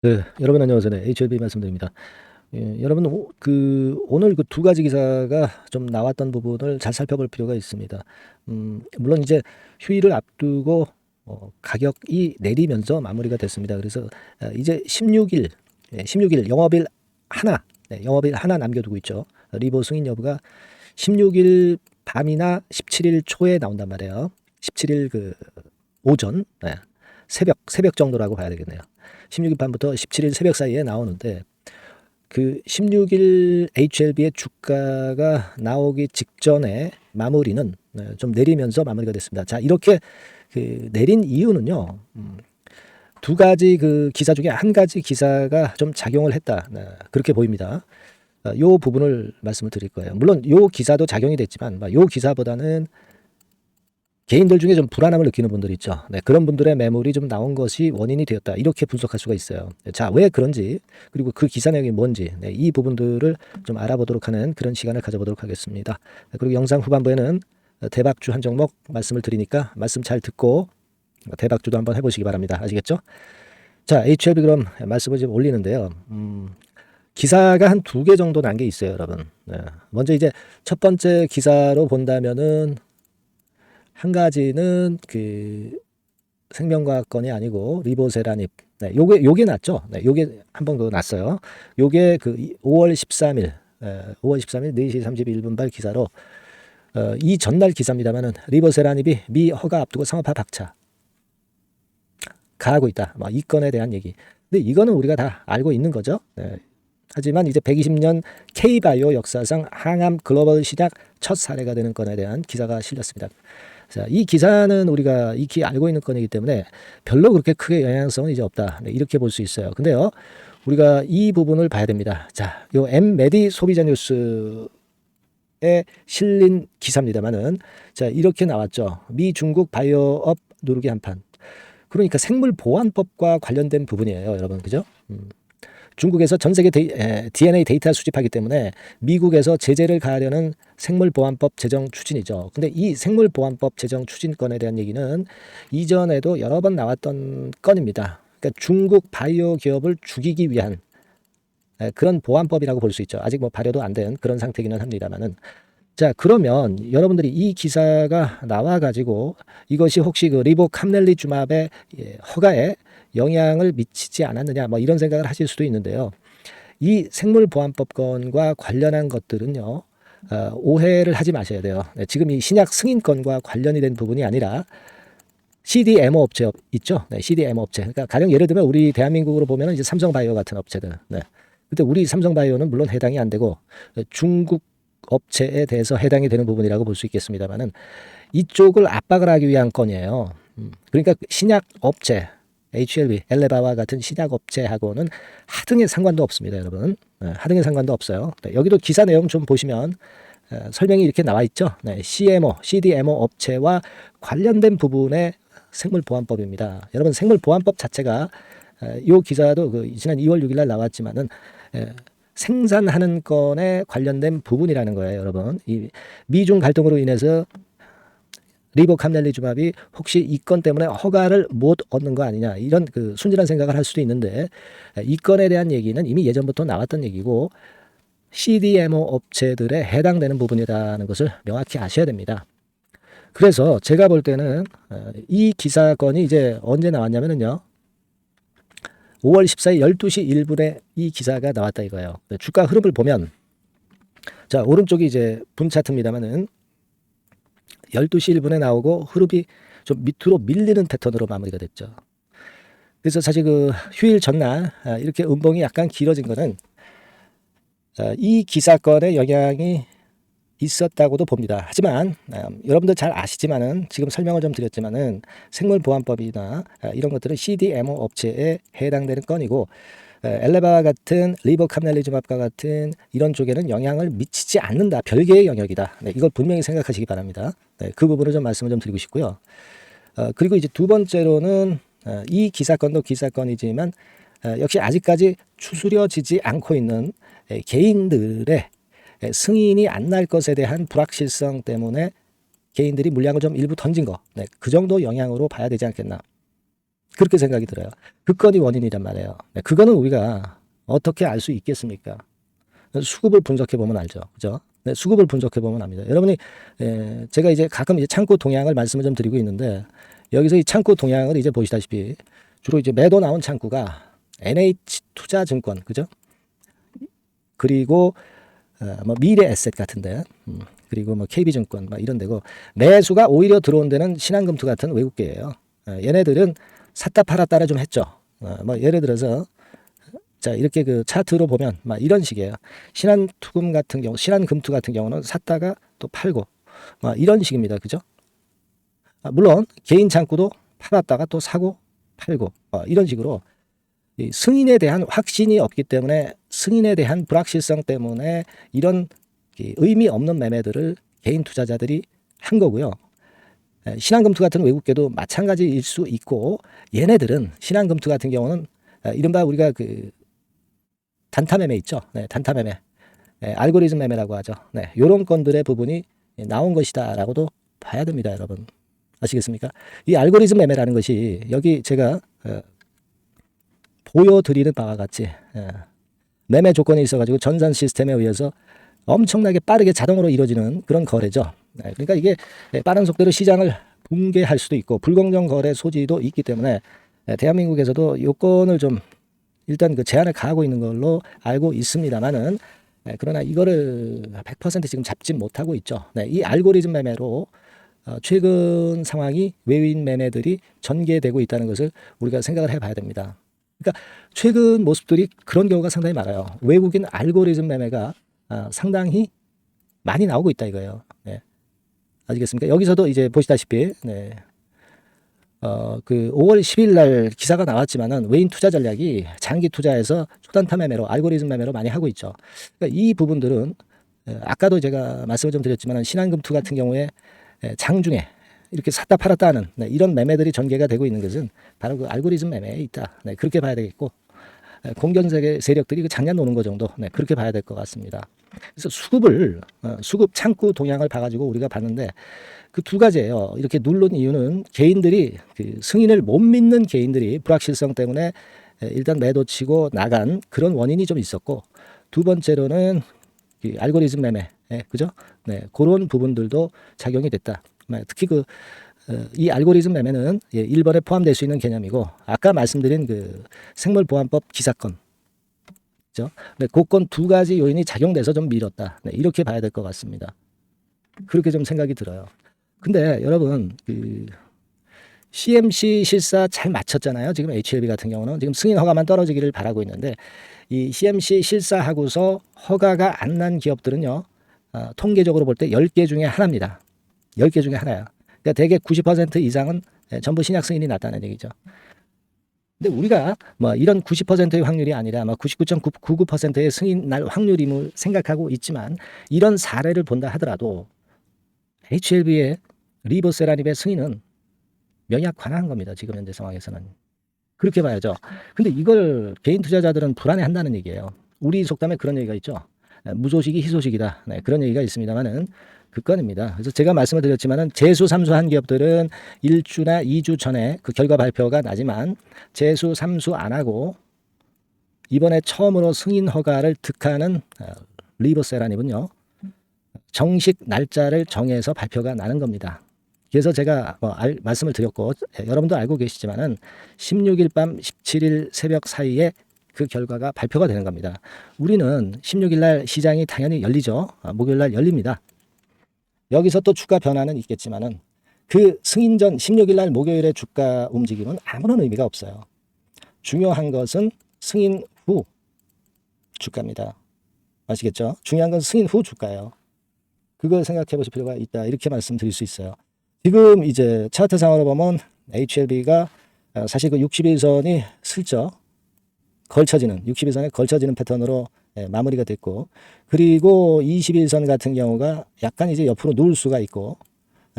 네, 여러분 안녕하세요. 네, HLB 말씀드립니다. 여러분 오늘 그 두 가지 기사가 좀 나왔던 부분을 잘 살펴볼 필요가 있습니다. 물론 이제 휴일을 앞두고 가격이 내리면서 마무리가 됐습니다. 그래서 이제 16일, 16일 영업일 하나, 영업일 하나 남겨두고 있죠. 리보 승인 여부가 16일 밤이나 17일 초에 나온단 말이에요. 17일 그 오전, 새벽 정도라고 봐야 되겠네요. 16일 밤부터 17일 새벽 사이에 나오는데 그 16일 HLB의 주가가 나오기 직전에 마무리는 좀 내리면서 마무리가 됐습니다. 자, 이렇게 그 내린 이유는요. 두 가지 그 기사 중에 한 가지 기사가 좀 작용을 했다. 그렇게 보입니다. 요 부분을 말씀을 드릴 거예요. 물론 요 기사도 작용이 됐지만 요 기사보다는 개인들 중에 좀 불안함을 느끼는 분들 있죠. 네, 그런 분들의 매물이 좀 나온 것이 원인이 되었다. 이렇게 분석할 수가 있어요. 자, 왜 그런지 그리고 그 기사 내용이 뭔지 이 부분들을 좀 알아보도록 하는 그런 시간을 가져보도록 하겠습니다. 그리고 영상 후반부에는 대박주 한 종목 말씀을 드리니까 말씀 잘 듣고 대박주도 한번 해보시기 바랍니다. 아시겠죠? 자, HLB 그럼 말씀을 좀 올리는데요. 기사가 한 두 개 정도 난 게 있어요, 여러분. 네. 먼저 이제 첫 번째 기사로 본다면은 한 가지는 그 생명과학건이 아니고 리보세라닙. 네, 요게 낫죠. 네, 요게 한 번 더 낫어요. 요게 그 5월 13일, 5월 13일 4시 31분 발 기사로 이 전날 기사입니다만은 리보세라닙이 미 허가 앞두고 상업화 박차 가하고 있다. 이 건에 대한 얘기. 근데 이거는 우리가 다 알고 있는 거죠. 네. 하지만 이제 120년 K바이오 역사상 항암 글로벌 시작 첫 사례가 되는 건에 대한 기사가 실렸습니다. 자, 이 기사는 우리가 익히 알고 있는 건이기 때문에 별로 그렇게 크게 영향성은 이제 없다. 네, 이렇게 볼 수 있어요. 근데요, 우리가 이 부분을 봐야 됩니다. 자, 요 엠메디 소비자 뉴스에 실린 기사입니다만은, 자, 이렇게 나왔죠. 미 중국 바이오업 누르기 한판. 그러니까 생물보안법과 관련된 부분이에요, 여러분. 그죠? 중국에서 전 세계 DNA 데이터 수집하기 때문에 미국에서 제재를 가하려는 생물보안법 제정 추진이죠. 근데 이 생물보안법 제정 추진건에 대한 얘기는 이전에도 여러 번 나왔던 건입니다. 그러니까 중국 바이오 기업을 죽이기 위한 그런 보안법이라고 볼 수 있죠. 아직 뭐 발효도 안 된 그런 상태기는 합니다만은. 자, 그러면 여러분들이 이 기사가 나와가지고 이것이 혹시 그 리보캄넬리주맙의 허가에 영향을 미치지 않았느냐, 뭐 이런 생각을 하실 수도 있는데요. 이 생물보안법건과 관련한 것들은요, 오해를 하지 마셔야 돼요. 네, 지금 이 신약 승인건과 관련이 된 부분이 아니라 CDMO 업체 있죠. 네, CDMO 업체. 그러니까 가령 예를 들면 우리 대한민국으로 보면 이제 삼성바이오 같은 업체들. 네. 근데 우리 삼성바이오는 물론 해당이 안 되고 중국 업체에 대해서 해당이 되는 부분이라고 볼 수 있겠습니다만은 이쪽을 압박을 하기 위한 건이에요. 그러니까 신약 업체, HLB, 엘레바와 같은 신약 업체하고는 하등의 상관도 없습니다, 여러분. 하등의 상관도 없어요. 네, 여기도 기사 내용 좀 보시면 설명이 이렇게 나와 있죠. 네, CDMO 업체와 관련된 부분의 생물보안법입니다. 여러분, 생물보안법 자체가 이 기사도 그 지난 2월 6일 날 나왔지만은 생산하는 건에 관련된 부분이라는 거예요, 여러분. 이 미중 갈등으로 인해서 리보캄넬리주맙이 혹시 이 건 때문에 허가를 못 얻는 거 아니냐, 이런 그 순진한 생각을 할 수도 있는데 이 건에 대한 얘기는 이미 예전부터 나왔던 얘기고 CDMO 업체들에 해당되는 부분이라는 것을 명확히 아셔야 됩니다. 그래서 제가 볼 때는 이 기사건이 이제 언제 나왔냐면요. 5월 14일 12시 1분에 이 기사가 나왔다 이거예요. 주가 흐름을 보면, 자, 오른쪽이 이제 분 차트입니다만은 12시 1분에 나오고 흐름이 좀 밑으로 밀리는 패턴으로 마무리가 됐죠. 그래서 사실 그 휴일 전날 이렇게 음봉이 약간 길어진 거는 이 기사건의 영향이 있었다고도 봅니다. 하지만 여러분들 잘 아시지만은 지금 설명을 좀 드렸지만은 생물보안법이나 이런 것들은 CDMO 업체에 해당되는 건이고 엘레바와 같은 리보캄넬리주맙과 같은 이런 쪽에는 영향을 미치지 않는다. 별개의 영역이다. 네, 이걸 분명히 생각하시기 바랍니다. 네, 그 부분을 좀 말씀을 좀 드리고 싶고요. 그리고 이제 두 번째로는 이 기사건도 기사건이지만 역시 아직까지 추스려지지 않고 있는 개인들의 승인이 안 날 것에 대한 불확실성 때문에 개인들이 물량을 좀 일부 던진 거, 네, 그 정도 영향으로 봐야 되지 않겠나. 그렇게 생각이 들어요. 그 건이 원인이란 말이에요. 네, 그거는 우리가 어떻게 알 수 있겠습니까? 수급을 분석해 보면 알죠. 그죠? 네, 수급을 분석해 보면 압니다. 여러분이 제가 이제 가끔 이제 창구 동향을 말씀을 좀 드리고 있는데 여기서 이 창구 동향을 이제 보시다시피 주로 이제 매도 나온 창구가 NH투자증권, 그죠? 그리고 뭐 미래에셋 같은데, 그리고 뭐 KB증권 막 이런 데고, 매수가 오히려 들어온 데는 신한금투 같은 외국계예요. 얘네들은 샀다 팔았다를 좀 했죠. 뭐 예를 들어서 자 이렇게 그 차트로 보면 막 이런 식이에요. 신한투금 같은 경우, 신한금투 같은 경우는 샀다가 또 팔고 막 이런 식입니다. 그죠? 물론 개인 창구도 팔았다가 또 사고 팔고 이런 식으로 이 승인에 대한 확신이 없기 때문에, 승인에 대한 불확실성 때문에 이런 의미 없는 매매들을 개인 투자자들이 한 거고요. 신한금투 같은 외국계도 마찬가지일 수 있고, 얘네들은 신한금투 같은 경우는 이른바 우리가 그 단타 매매 있죠. 네, 단타 매매, 알고리즘 매매라고 하죠. 네, 이런 건들의 부분이 나온 것이다라고도 봐야 됩니다, 여러분. 아시겠습니까? 이 알고리즘 매매라는 것이 여기 제가 보여드리는 바와 같이 매매 조건이 있어가지고 전산 시스템에 의해서 엄청나게 빠르게 자동으로 이루어지는 그런 거래죠. 그러니까 이게 빠른 속도로 시장을 붕괴할 수도 있고 불공정 거래 소지도 있기 때문에 대한민국에서도 요건을 좀 일단 그 제한을 가하고 있는 걸로 알고 있습니다만은, 그러나 이거를 100% 지금 잡지 못하고 있죠. 이 알고리즘 매매로 최근 상황이 외인 매매들이 전개되고 있다는 것을 우리가 생각을 해봐야 됩니다. 그러니까 최근 모습들이 그런 경우가 상당히 많아요. 외국인 알고리즘 매매가 상당히 많이 나오고 있다 이거예요. 네. 아시겠습니까? 여기서도 이제 보시다시피 그 5월 10일 날 기사가 나왔지만은 외인 투자 전략이 장기 투자에서 초단타 매매로, 알고리즘 매매로 많이 하고 있죠. 그러니까 이 부분들은 아까도 제가 말씀을 좀 드렸지만은 신한금투 같은 경우에 장중에 이렇게 샀다 팔았다 하는 이런 매매들이 전개가 되고 있는 것은 바로 그 알고리즘 매매에 있다. 그렇게 봐야 되겠고, 공견 세력들이 그 장난 노는 거 정도, 그렇게 봐야 될 것 같습니다. 그래서 수급 창구 동향을 봐가지고 우리가 봤는데 그 두 가지예요. 이렇게 누른 이유는 개인들이 그 승인을 못 믿는 개인들이 불확실성 때문에 일단 매도치고 나간 그런 원인이 좀 있었고, 두 번째로는 그 알고리즘 매매, 그죠? 그런 부분들도 작용이 됐다. 특히 이 알고리즘 매매는 1번에 포함될 수 있는 개념이고, 아까 말씀드린 그 생물보안법 기사건, 그죠? 그 건 두 가지 요인이 작용돼서 좀 밀었다. 이렇게 봐야 될 것 같습니다. 그렇게 좀 생각이 들어요. 근데 여러분, 그 CMC 실사 잘 마쳤잖아요. 지금 HLB 같은 경우는 지금 승인 허가만 떨어지기를 바라고 있는데, 이 CMC 실사하고서 허가가 안 난 기업들은요, 통계적으로 볼 때 10개 중에 하나입니다. 10개 중에 하나야. 그러니까 대개 90% 이상은 전부 신약 승인이 났다는 얘기죠. 근데 우리가 뭐 이런 90%의 확률이 아니라 99.99%의 승인 날 확률임을 생각하고 있지만, 이런 사례를 본다 하더라도 HLB의 리보세라닙의 승인은 명약 관화한 겁니다. 지금 현재 상황에서는. 그렇게 봐야죠. 근데 이걸 개인 투자자들은 불안해한다는 얘기예요. 우리 속담에 그런 얘기가 있죠. 무소식이 희소식이다. 그런 얘기가 있습니다만은 그 건입니다. 그래서 제가 말씀을 드렸지만은 재수 삼수한 기업들은 1주나 2주 전에 그 결과 발표가 나지만, 재수 삼수 안 하고 이번에 처음으로 승인 허가를 득하는 리보세라닙은요, 정식 날짜를 정해서 발표가 나는 겁니다. 그래서 제가 말씀을 드렸고, 여러분도 알고 계시지만은 16일 밤 17일 새벽 사이에 그 결과가 발표가 되는 겁니다. 우리는 16일 날 시장이 당연히 열리죠. 목요일 날 열립니다. 여기서 또 주가 변화는 있겠지만은 그 승인 전 16일 날 목요일의 주가 움직임은 아무런 의미가 없어요. 중요한 것은 승인 후 주가입니다. 아시겠죠? 중요한 건 승인 후 주가예요. 그걸 생각해 보실 필요가 있다. 이렇게 말씀드릴 수 있어요. 지금 이제 차트상으로 보면 HLB가 사실 그 60일선이 슬쩍 걸쳐지는, 60일선에 걸쳐지는 패턴으로 마무리가 됐고, 그리고 21선 같은 경우가 약간 이제 옆으로 누울 수가 있고,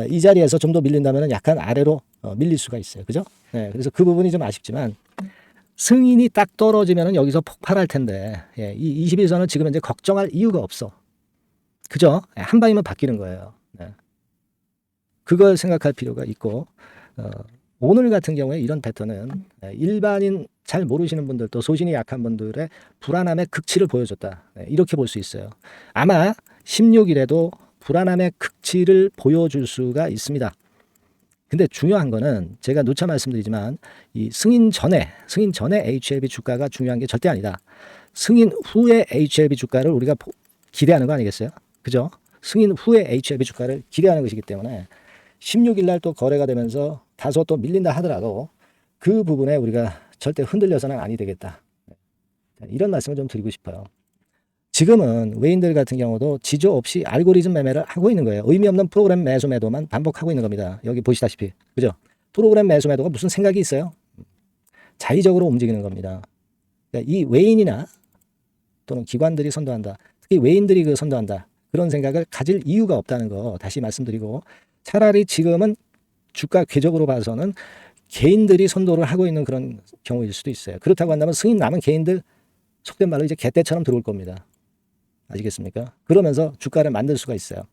이 자리에서 좀 더 밀린다면 약간 아래로 밀릴 수가 있어요. 그죠? 그래서 그 부분이 좀 아쉽지만, 승인이 딱 떨어지면 여기서 폭발할 텐데, 이 21선은 지금 현재 걱정할 이유가 없어. 그죠? 한 방이면 바뀌는 거예요. 그걸 생각할 필요가 있고, 오늘 같은 경우에 이런 패턴은 일반인 잘 모르시는 분들 또 소신이 약한 분들의 불안함의 극치를 보여줬다. 이렇게 볼 수 있어요. 아마 16일에도 불안함의 극치를 보여줄 수가 있습니다. 근데 중요한 거는 제가 누차 말씀드리지만 이 승인 전에 HLB 주가가 중요한 게 절대 아니다. 승인 후에 HLB 주가를 우리가 기대하는 거 아니겠어요? 그죠? 승인 후에 HLB 주가를 기대하는 것이기 때문에 16일 날 또 거래가 되면서 다소 또 밀린다 하더라도 그 부분에 우리가 절대 흔들려서는 아니 되겠다. 이런 말씀을 좀 드리고 싶어요. 지금은 외인들 같은 경우도 지조 없이 알고리즘 매매를 하고 있는 거예요. 의미 없는 프로그램 매수 매도만 반복하고 있는 겁니다. 여기 보시다시피. 그죠? 프로그램 매수 매도가 무슨 생각이 있어요? 자의적으로 움직이는 겁니다. 그러니까 이 외인이나 또는 기관들이 선도한다. 특히 외인들이 선도한다. 그런 생각을 가질 이유가 없다는 거 다시 말씀드리고, 차라리 지금은 주가 궤적으로 봐서는 개인들이 선도를 하고 있는 그런 경우일 수도 있어요. 그렇다고 한다면 승인 남은 개인들 속된 말로 이제 개떼처럼 들어올 겁니다. 아시겠습니까? 그러면서 주가를 만들 수가 있어요.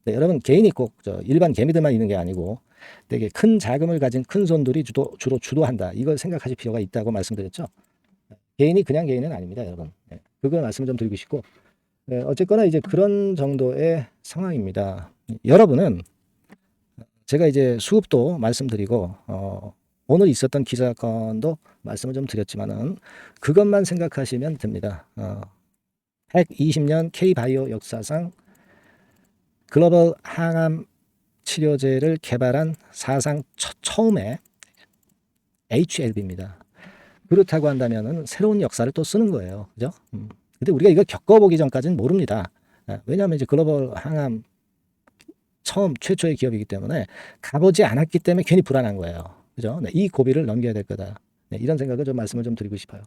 네, 여러분 개인이 꼭 일반 개미들만 있는 게 아니고 되게 큰 자금을 가진 큰 손들이 주로 주도한다. 이걸 생각하실 필요가 있다고 말씀드렸죠. 개인이 그냥 개인은 아닙니다, 여러분. 네, 그걸 말씀을 좀 드리고 싶고, 네, 어쨌거나 이제 그런 정도의 상황입니다. 여러분은 제가 이제 수급도 말씀드리고 오늘 있었던 기사건도 말씀을 좀 드렸지만은 그것만 생각하시면 됩니다. 120년 K바이오 역사상 글로벌 항암 치료제를 개발한 사상 처음에 HLB입니다. 그렇다고 한다면은 새로운 역사를 또 쓰는 거예요. 그죠? 근데 우리가 이걸 겪어보기 전까지는 모릅니다. 왜냐하면 이제 글로벌 항암 최초의 기업이기 때문에 가보지 않았기 때문에 괜히 불안한 거예요. 그죠? 네, 이 고비를 넘겨야 될 거다. 네, 이런 생각을 좀 말씀을 좀 드리고 싶어요.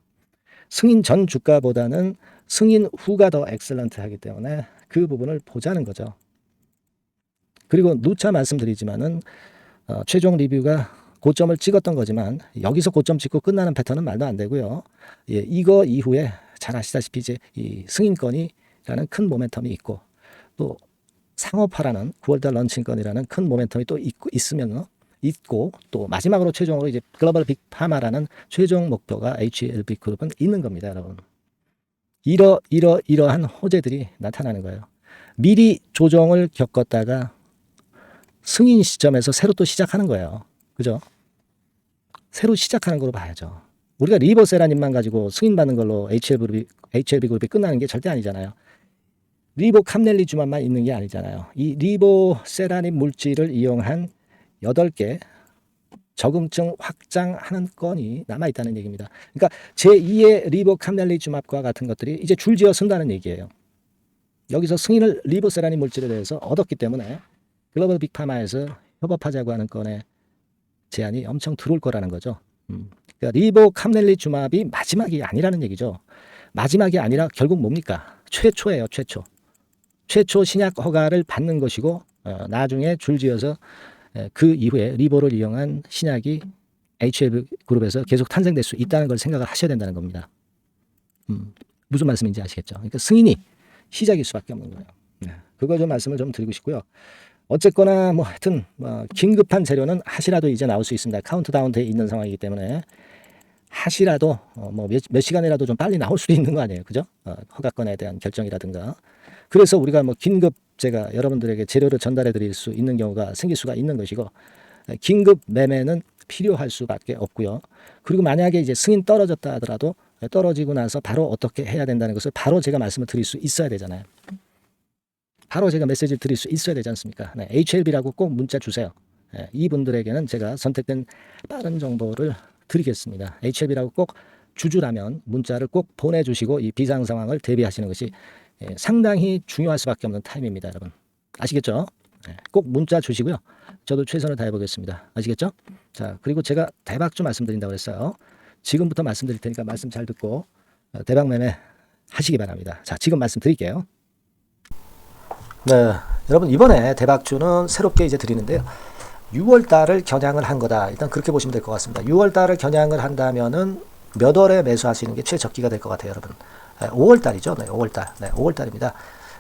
승인 전 주가보다는 승인 후가 더 엑셀런트하기 때문에 그 부분을 보자는 거죠. 그리고 누차 말씀드리지만은 최종 리뷰가 고점을 찍었던 거지만 여기서 고점 찍고 끝나는 패턴은 말도 안 되고요. 예, 이거 이후에 잘 아시다시피 이제 이 승인권이라는 큰 모멘텀이 있고 또 상업화라는 9월달 런칭권이라는 큰 모멘텀이 또 있고 또 마지막으로 최종으로 이제 글로벌 빅파마라는 최종 목표가 HLB 그룹은 있는 겁니다, 여러분. 이러한 호재들이 나타나는 거예요. 미리 조정을 겪었다가 승인 시점에서 새로 또 시작하는 거예요. 그죠? 새로 시작하는 걸로 봐야죠. 우리가 리보세라님만 가지고 승인받는 걸로 HLB 그룹이 끝나는 게 절대 아니잖아요. 리보캄넬리주만만 있는 게 아니잖아요. 이 리보세라닌 물질을 이용한 8개 적응증 확장하는 건이 남아있다는 얘기입니다. 그러니까 제2의 리보캄넬리주맙과 같은 것들이 이제 줄지어 쓴다는 얘기예요. 여기서 승인을 리보세라닌 물질에 대해서 얻었기 때문에 글로벌 빅파마에서 협업하자고 하는 건의 제안이 엄청 들어올 거라는 거죠. 그러니까 리보캄넬리주맙이 마지막이 아니라는 얘기죠. 마지막이 아니라 결국 뭡니까? 최초예요, 최초. 최초 신약 허가를 받는 것이고 나중에 줄지어서 그 이후에 리보를 이용한 신약이 HLB 그룹에서 계속 탄생될 수 있다는 걸 생각을 하셔야 된다는 겁니다. 무슨 말씀인지 아시겠죠? 그러니까 승인이 시작일 수밖에 없는 거예요. 네, 그거 좀 말씀을 좀 드리고 싶고요. 어쨌거나 뭐 하여튼 긴급한 재료는 하시라도 이제 나올 수 있습니다. 카운트다운 돼 있는 상황이기 때문에 하시라도 몇 시간이라도 좀 빨리 나올 수도 있는 거 아니에요, 그죠? 허가권에 대한 결정이라든가. 그래서 우리가 긴급 제가 여러분들에게 재료를 전달해 드릴 수 있는 경우가 생길 수가 있는 것이고, 긴급 매매는 필요할 수밖에 없고요. 그리고 만약에 이제 승인 떨어졌다 하더라도 떨어지고 나서 바로 어떻게 해야 된다는 것을 바로 제가 말씀을 드릴 수 있어야 되잖아요. 바로 제가 메시지를 드릴 수 있어야 되지 않습니까? 네, HLB라고 꼭 문자 주세요. 네, 이분들에게는 제가 선택된 빠른 정보를 드리겠습니다. HLB라고 꼭 주주라면 문자를 꼭 보내주시고 이 비상 상황을 대비하시는 것이 상당히 중요할 수밖에 없는 타임입니다, 여러분. 아시겠죠? 네, 꼭 문자 주시고요. 저도 최선을 다해보겠습니다. 아시겠죠? 자, 그리고 제가 대박주 말씀드린다고 했어요. 지금부터 말씀드릴 테니까 말씀 잘 듣고 대박 매매 하시기 바랍니다. 자, 지금 말씀드릴게요. 네, 여러분 이번에 대박주는 새롭게 이제 드리는데요. 6월 달을 겨냥을 한 거다. 일단 그렇게 보시면 될 것 같습니다. 6월 달을 겨냥을 한다면은 몇 월에 매수하시는 게 최적기가 될 것 같아요, 여러분. 5월 달이죠. 네, 5월 달. 네, 5월 달입니다.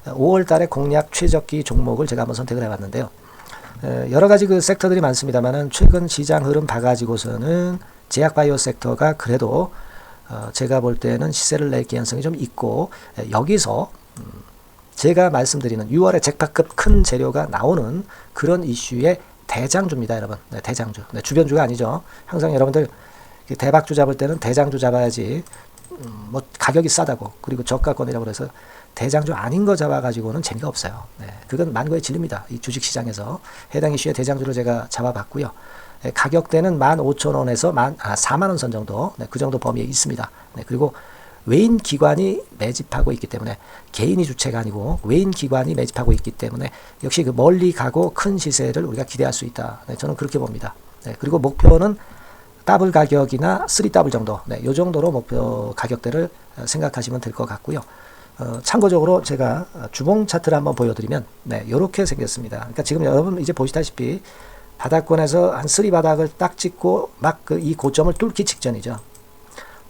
5월 달에 공략 최적기 종목을 제가 한번 선택을 해봤는데요. 여러 가지 그 섹터들이 많습니다만은 최근 시장 흐름 봐가지고서는 제약바이오 섹터가 그래도 제가 볼 때는 시세를 낼 개연성이 좀 있고, 여기서 제가 말씀드리는 6월에 잭팟급 큰 재료가 나오는 그런 이슈의 대장주입니다, 여러분. 네, 대장주. 네, 주변주가 아니죠. 항상 여러분들 대박주 잡을 때는 대장주 잡아야지. 뭐 가격이 싸다고 그리고 저가권이라고 해서 대장주 아닌 거 잡아가지고는 재미가 없어요. 네, 그건 만고의 진리입니다. 이 주식시장에서 해당 이슈의 대장주를 제가 잡아봤고요. 네, 가격대는 15,000원에서 4만원 선 정도, 네, 그 정도 범위에 있습니다. 네, 그리고 외인 기관이 매집하고 있기 때문에, 개인이 주체가 아니고 외인 기관이 매집하고 있기 때문에 역시 그 멀리 가고 큰 시세를 우리가 기대할 수 있다. 네, 저는 그렇게 봅니다. 네, 그리고 목표는 더블 가격이나 3더블 정도, 네, 요 정도로 목표 가격대를 생각하시면 될 것 같고요. 참고적으로 제가 주봉 차트를 한번 보여드리면, 네, 요렇게 생겼습니다. 그러니까 지금 여러분 이제 보시다시피 바닥권에서 한 3바닥을 딱 찍고 막 이 고점을 뚫기 직전이죠.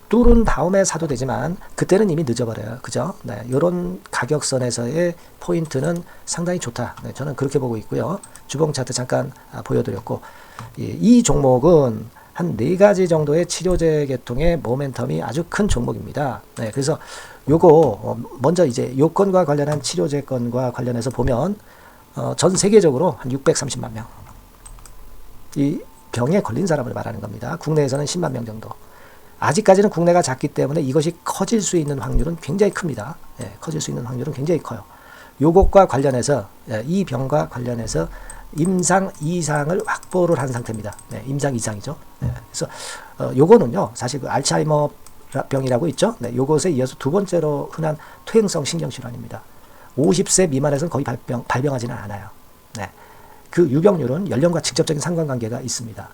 뚫은 다음에 사도 되지만 그때는 이미 늦어버려요. 그죠? 네, 요런 가격선에서의 포인트는 상당히 좋다. 네, 저는 그렇게 보고 있고요. 주봉 차트 잠깐 보여드렸고, 이 종목은 한 4가지 정도의 치료제 계통의 모멘텀이 아주 큰 종목입니다. 네, 그래서 요거 먼저 이제 요건과 관련한 치료제 건과 관련해서 보면 전 세계적으로 한 630만 명, 이 병에 걸린 사람을 말하는 겁니다. 국내에서는 10만 명 정도. 아직까지는 국내가 작기 때문에 이것이 커질 수 있는 확률은 굉장히 큽니다. 예, 커질 수 있는 확률은 굉장히 커요. 요것과 관련해서, 이 병과 관련해서 임상 이상을 확보를 한 상태입니다. 네, 임상 이상이죠. 네, 그래서 요거는요, 사실 그 알츠하이머 병이라고 있죠. 네, 요것에 이어서 두 번째로 흔한 퇴행성 신경질환입니다. 50세 미만에서는 거의 발병하지는 않아요. 네, 그 유병률은 연령과 직접적인 상관관계가 있습니다.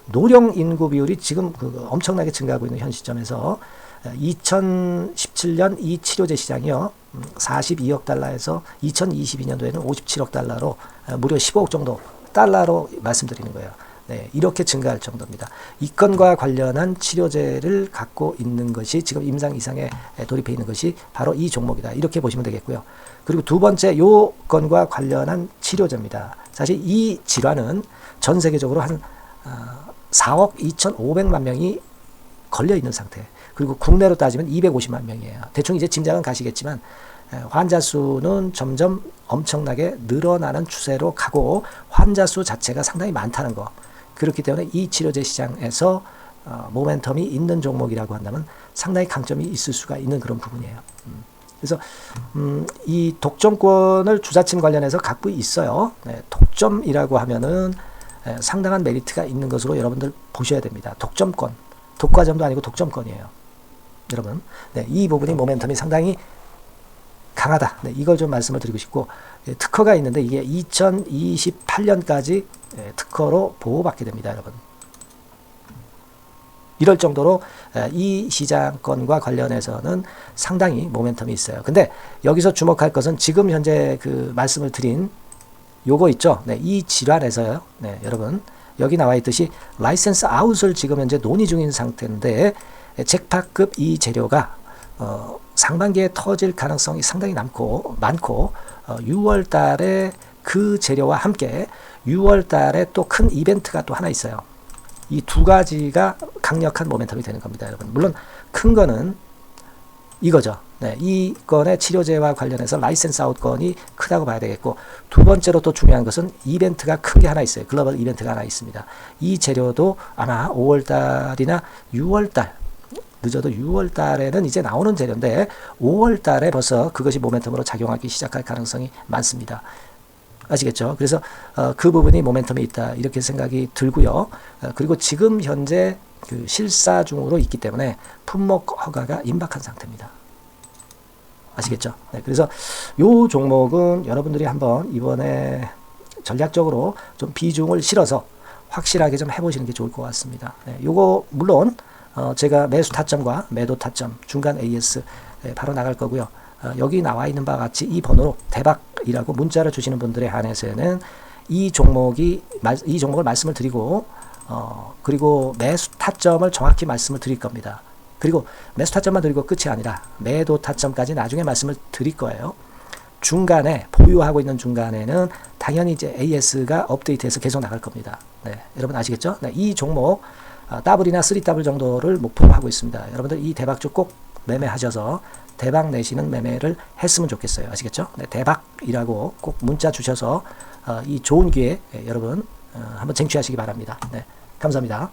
노령 인구 비율이 지금 엄청나게 증가하고 있는 현 시점에서 2017년 이 치료제 시장이요, 42억 달러에서 2022년도에는 57억 달러로 무려 15억 정도 달러로 말씀드리는 거예요. 네, 이렇게 증가할 정도입니다. 이 건과 관련한 치료제를 갖고 있는 것이 지금 임상 이상에 돌입해 있는 것이 바로 이 종목이다. 이렇게 보시면 되겠고요. 그리고 두 번째 요 건과 관련한 치료제입니다. 사실 이 질환은 전 세계적으로 한 4억 2,500만 명이 걸려 있는 상태. 그리고 국내로 따지면 250만 명이에요. 대충 이제 짐작은 가시겠지만 환자 수는 점점 엄청나게 늘어나는 추세로 가고 환자 수 자체가 상당히 많다는 거. 그렇기 때문에 이 치료제 시장에서 모멘텀이 있는 종목이라고 한다면 상당히 강점이 있을 수가 있는 그런 부분이에요. 그래서 이 독점권을 주사침 관련해서 갖고 있어요. 네, 독점이라고 하면은 상당한 메리트가 있는 것으로 여러분들 보셔야 됩니다. 독점권, 독과점도 아니고 독점권이에요. 여러분, 네, 이 부분이 모멘텀이 상당히 강하다. 네, 이걸 좀 말씀을 드리고 싶고, 특허가 있는데 이게 2028년까지 특허로 보호받게 됩니다, 여러분. 이럴 정도로 이 시장권과 관련해서는 상당히 모멘텀이 있어요. 근데 여기서 주목할 것은 지금 현재 그 말씀을 드린 요거 있죠. 네, 이 질환에서요. 네, 여러분, 여기 나와 있듯이 라이센스 아웃을 지금 현재 논의 중인 상태인데, 잭팟급 이 재료가 상반기에 터질 가능성이 상당히 많고 6월 달에 그 재료와 함께 6월 달에 또 큰 이벤트가 또 하나 있어요. 이 두 가지가 강력한 모멘텀이 되는 겁니다, 여러분. 물론 큰 거는 이거죠. 네, 이 건의 치료제와 관련해서 라이센스 아웃 건이 크다고 봐야 되겠고, 두 번째로 또 중요한 것은 이벤트가 큰 게 하나 있어요. 글로벌 이벤트가 하나 있습니다. 이 재료도 아마 5월 달이나 6월 달, 늦어도 6월 달에는 이제 나오는 재료인데 5월 달에 벌써 그것이 모멘텀으로 작용하기 시작할 가능성이 많습니다. 아시겠죠? 그래서 그 부분이 모멘텀이 있다, 이렇게 생각이 들고요. 그리고 지금 현재 그 실사 중으로 있기 때문에 품목 허가가 임박한 상태입니다. 아시겠죠? 네, 그래서 요 종목은 여러분들이 한번 이번에 전략적으로 좀 비중을 실어서 확실하게 좀 해보시는 게 좋을 것 같습니다. 네, 요거 물론 제가 매수 타점과 매도 타점, 중간 AS 바로 나갈 거고요. 여기 나와 있는 바와 같이 이 번호로 대박이라고 문자를 주시는 분들에 한해서는 이 종목을 말씀을 드리고, 그리고 매수 타점을 정확히 말씀을 드릴 겁니다. 그리고 매수 타점만 드리고 끝이 아니라 매도 타점까지 나중에 말씀을 드릴 거예요. 중간에 보유하고 있는 중간에는 당연히 이제 AS가 업데이트해서 계속 나갈 겁니다. 네, 여러분 아시겠죠? 네, 이 종목 더블이나 3더블 정도를 목표로 하고 있습니다. 여러분들 이 대박주 꼭 매매하셔서 대박 내시는 매매를 했으면 좋겠어요. 아시겠죠? 네, 대박이라고 꼭 문자 주셔서 이 좋은 기회 여러분 한번 쟁취하시기 바랍니다. 네, 감사합니다.